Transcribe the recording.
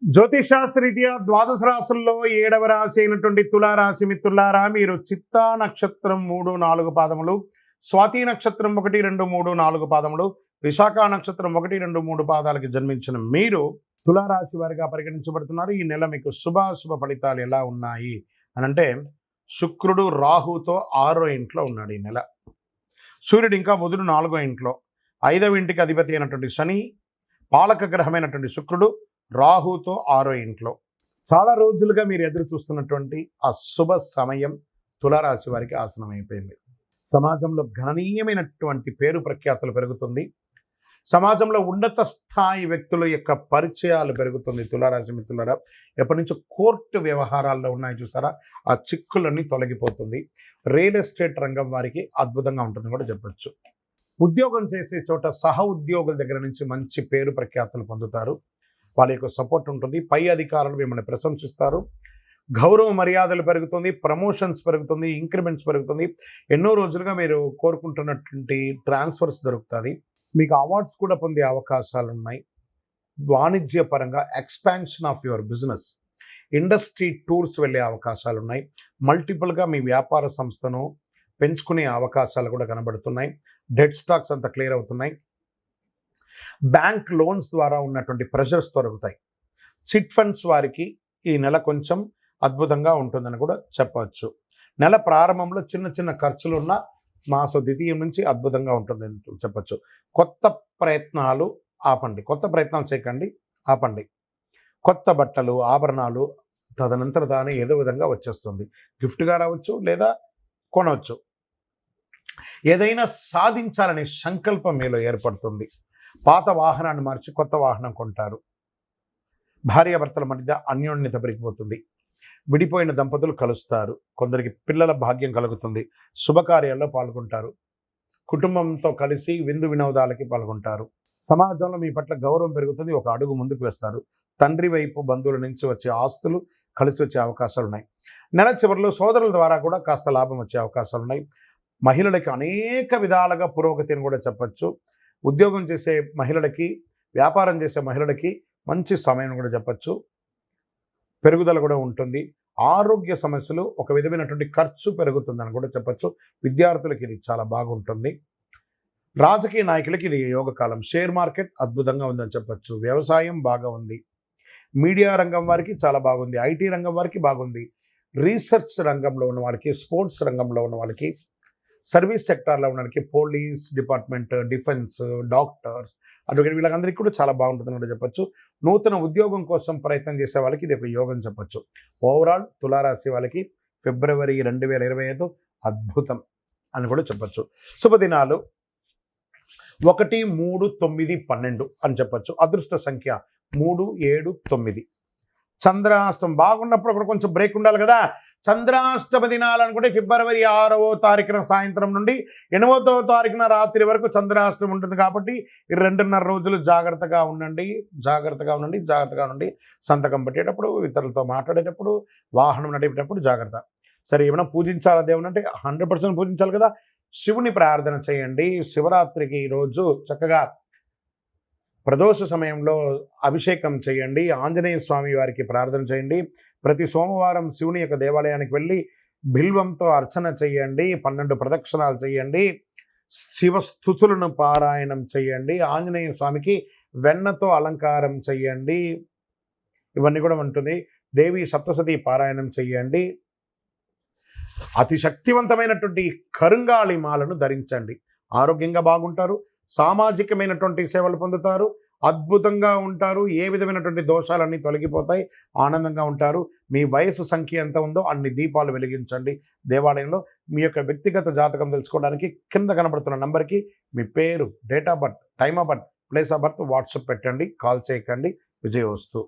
జ్యోతిషాస్త్రరీత్యా ద్వాదశ రాశుల్లో 7వ రాశి అయినటువంటి తులారాశి మిత్రులారా, మీరు చిత్తా నక్షత్రం 3-4 పాదములు, స్వాతి నక్షత్రం 1-2-3-4 పాదములు, విశాఖ నక్షత్రం 1-2-3 పాదాలకి జన్మించిన మీరు తులారాశి వారిగా పరిగణించబడుతున్నారు. ఈ నెల మీకు శుభాశుభ ఫలితాలు ఎలా ఉన్నాయి అని అంటే, శుక్రుడు రాహుతో 6వ ఇంట్లో ఉన్నాడు ఈ నెల. సూర్యుడు ఇంకా బుధుడు 4వ ఇంట్లో, 5వ ఇంటికి అధిపతి అయినటువంటి శని, పాలక గ్రహమైనటువంటి శుక్రుడు రాహుతో 6వ ఇంట్లో. చాలా రోజులుగా మీరు ఎదురు చూస్తున్నటువంటి ఆ శుభ సమయం తులారాశి వారికి ఆసనమైపోయింది. సమాజంలో గణనీయమైనటువంటి పేరు ప్రఖ్యాతులు పెరుగుతుంది. సమాజంలో ఉన్నత స్థాయి వ్యక్తుల యొక్క పరిచయాలు పెరుగుతుంది. తులారాశి మిత్రులారా, ఎప్పటి నుంచో కోర్టు వ్యవహారాల్లో ఉన్నాయి చూసారా, ఆ చిక్కులన్నీ తొలగిపోతుంది. రియల్ ఎస్టేట్ రంగం వారికి అద్భుతంగా ఉంటుంది కూడా చెప్పచ్చు. ఉద్యోగం చేసే చోట సహ ఉద్యోగుల దగ్గర నుంచి మంచి పేరు ప్రఖ్యాతులు పొందుతారు. వాళ్ళ యొక్క సపోర్ట్ ఉంటుంది. పై అధికారులు మిమ్మల్ని ప్రశంసిస్తారు. గౌరవ మర్యాదలు పెరుగుతుంది, ప్రమోషన్స్ పెరుగుతుంది, ఇంక్రిమెంట్స్ పెరుగుతుంది. ఎన్నో రోజులుగా మీరు కోరుకుంటున్నటువంటి ట్రాన్స్ఫర్స్ దొరుకుతుంది. మీకు అవార్డ్స్ కూడా పొందే అవకాశాలు ఉన్నాయి. వాణిజ్యపరంగా expansion of your business, industry tours వెళ్ళే అవకాశాలు ఉన్నాయి. మల్టిపుల్గా మీ వ్యాపార సంస్థను పెంచుకునే అవకాశాలు కూడా కనబడుతున్నాయి. డెడ్ స్టాక్స్ అంతా క్లియర్ అవుతున్నాయి. బ్యాంక్ లోన్స్ ద్వారా ఉన్నటువంటి ప్రెషర్స్ తొలగుతాయి. చిట్ ఫండ్స్ వారికి ఈ నెల కొంచెం అద్భుతంగా ఉంటుందని కూడా చెప్పవచ్చు. నెల ప్రారంభంలో చిన్న చిన్న ఖర్చులు ఉన్న మాస ద్వితీయం నుంచి అద్భుతంగా ఉంటుందని చెప్పచ్చు. కొత్త ప్రయత్నాలు ఆపండి, కొత్త ప్రయత్నాలు చేయకండి, ఆపండి. కొత్త బట్టలు, ఆభరణాలు తదనంతర తానే ఏదో విధంగా వచ్చేస్తుంది. గిఫ్ట్గా రావచ్చు లేదా కొనవచ్చు. ఏదైనా సాధించాలనే సంకల్పం మీలో ఏర్పడుతుంది. పాత వాహనాన్ని మార్చి కొత్త వాహనం కొంటారు. భార్యాభర్తల మధ్య అన్యోన్యత పెరిగిపోతుంది. విడిపోయిన దంపతులు కలుస్తారు. కొందరికి పిల్లల భాగ్యం కలుగుతుంది. శుభకార్యాల్లో పాల్గొంటారు. కుటుంబంతో కలిసి విందు వినోదాలకి పాల్గొంటారు. సమాజంలో మీ పట్ల గౌరవం పెరుగుతుంది. ఒక అడుగు ముందుకు వేస్తారు. తండ్రి వైపు బంధువుల నుంచి వచ్చే ఆస్తులు కలిసి వచ్చే అవకాశాలు ఉన్నాయి. నెల చివరిలో సోదరుల ద్వారా కూడా కాస్త లాభం వచ్చే అవకాశాలు ఉన్నాయి. మహిళలకి అనేక విధాలుగా పురోగతిని కూడా చెప్పచ్చు. ఉద్యోగం చేసే మహిళలకి, వ్యాపారం చేసే మహిళలకి మంచి సమయం కూడా చెప్పచ్చు. పెరుగుదల కూడా ఉంటుంది. ఆరోగ్య సమస్యలు, ఒక విధమైనటువంటి ఖర్చు పెరుగుతుందని కూడా చెప్పచ్చు. విద్యార్థులకి ఇది చాలా బాగుంటుంది. రాజకీయ నాయకులకి ఇది యోగకాలం. షేర్ మార్కెట్ అద్భుతంగా ఉందని చెప్పచ్చు. వ్యవసాయం బాగా ఉంది. మీడియా రంగం వారికి చాలా బాగుంది. ఐటీ రంగం వారికి బాగుంది. రీసెర్చ్ రంగంలో ఉన్న వాళ్ళకి, స్పోర్ట్స్ రంగంలో ఉన్న వాళ్ళకి, సర్వీస్ సెక్టార్లో ఉండడానికి, police department, defence, doctors, advocate, వీళ్ళందరికీ కూడా చాలా బాగుంటుందని కూడా చెప్పచ్చు. నూతన ఉద్యోగం కోసం ప్రయత్నం చేసే వాళ్ళకి ఇది ఒక యోగం చెప్పచ్చు. ఓవరాల్ తులారాశి వాళ్ళకి ఫిబ్రవరి 2025 అద్భుతం అని కూడా చెప్పచ్చు. శుభదినాలు 1, 3, 9, 12 అని చెప్పచ్చు. అదృష్ట సంఖ్య 3, 7, 9. చంద్రాష్టం బాగున్నప్పుడు కూడా కొంచెం బ్రేక్ ఉండాలి కదా. చంద్రాష్టమ దినాలు అనుకుంటే ఫిబ్రవరి 6వ తారీఖున సాయంత్రం నుండి 8వ తారీఖున రాత్రి వరకు చంద్రాష్టం ఉంటుంది. కాబట్టి 2.5 రోజులు జాగ్రత్తగా ఉండండి. సంతకం పెట్టేటప్పుడు, ఇతరులతో మాట్లాడేటప్పుడు, వాహనం నడిపేటప్పుడు జాగ్రత్త. సరే, ఏమైనా పూజించాలా దేవుని అంటే 100% పూజించాలి కదా. శివుని ప్రార్థన చేయండి. శివరాత్రికి ఈరోజు చక్కగా ప్రదోష సమయంలో అభిషేకం చేయండి. ఆంజనేయ స్వామి వారికి ప్రార్థన చేయండి. ప్రతి సోమవారం శివుని యొక్క దేవాలయానికి వెళ్ళి బిల్వంతో అర్చన చేయండి. 12 ప్రదక్షిణాలు చేయండి. శివస్థుతులను పారాయణం చేయండి. ఆంజనేయ స్వామికి వెన్నతో అలంకారం చేయండి. ఇవన్నీ కూడా ఉంటుంది. దేవి సప్తసతి పారాయణం చేయండి. అతి శక్తివంతమైనటువంటి కరుంగాళి మాలను ధరించండి. ఆరోగ్యంగా బాగుంటారు. సామాజికమైనటువంటి సేవలు పొందుతారు. అద్భుతంగా ఉంటారు. ఏ విధమైనటువంటి దోషాలన్నీ తొలగిపోతాయి. ఆనందంగా ఉంటారు. మీ వయసు సంఖ్య ఎంత ఉందో అన్ని దీపాలు వెలిగించండి దేవాలయంలో. మీ యొక్క వ్యక్తిగత జాతకం తెలుసుకోవడానికి కింద కనబడుతున్న నంబర్కి మీ పేరు, date of birth, time of birth, place of birth WhatsApp పెట్టండి. కాల్ చేయకండి. విజయోస్తు.